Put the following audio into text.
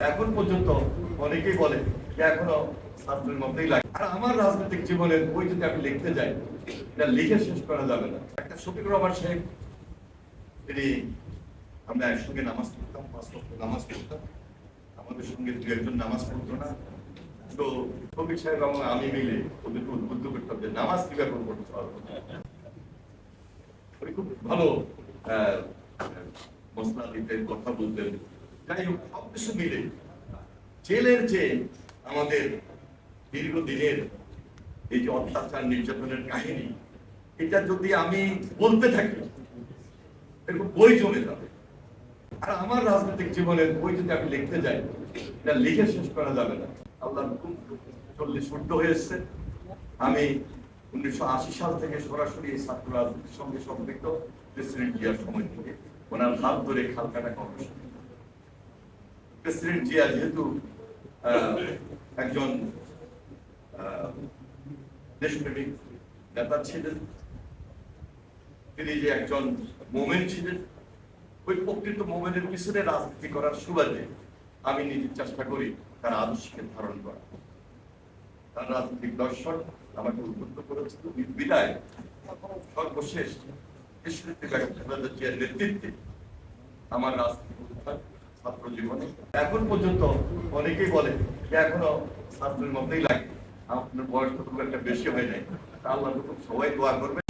এখন পর্যন্ত অনেকেই বলে যে এখনো ছাত্রের মধ্যেই লাগে। আর আমার রাজনৈতিক জীবনের বই যদি আমি লিখতে যাই, এটা লিখে শেষ করা যাবে না। একটা শফিকুর রহমান সাহেব, তিনি আমরা একসঙ্গে নামাজ পড়তাম, 5 ওয়াক্ত নামাজ পড়তাম, আমাদের সঙ্গে দু একজন নামাজ পড়তো না। তো শফিক সাহেব এবং আমি মিলে ওদেরকে উদ্বুদ্ধ করতাম যে নামাজ কিভাবে পড়তে পারবো। উনি খুব ভালো মশলা দিতেন, কথা বলতেন। যাই হোক, সবকিছু মিলে জেলের যে আমাদের দীর্ঘদিনের এই যে অত্যাচার নির্যাতনের কাহিনী, এটা যদি আমি বলতে থাকি এরকম বই জমে যাবে। আর আমার রাজনৈতিক জীবনের বই যদি আমি লিখতে যাই, এটা লিখে শেষ করা যাবে না। আল্লাহর হুকুম 40 ঊর্ধ্ব হয়েছে। আমি 1980 সাল থেকে সরাসরি এই ছাত্র রাজনীতির সঙ্গে সম্পৃক্ত। প্রেসিডেন্ট জিয়ার সময় থেকে ওনার হাত ধরে খালকাটা কমিশন। প্রেসিডেন্ট জিয়া যেহেতু একজন দেশপ্রেমিক নেতা ছিলেন, তিনি যে একজন মোমেন ছিলেন, ওই প্রকৃত মোমেনের পিছনে রাজনীতি করার সুবাদে আমি নিজের চেষ্টা করি তার আদর্শকে ধারণ করা। তার রাজনৈতিক দর্শন আমাকে উদ্বুদ্ধ করেছিল। বিদায় সর্বশেষ নেতৃত্বে আমার রাজনীতি ছাত্র জীবনে এখন পর্যন্ত অনেকেই বলে যে এখনো ছাত্রের মধ্যেই লাগে। আপনার বয়স তো খুব একটা বেশি হয় নাই। আল্লাহ সবাই দোয়া করবে।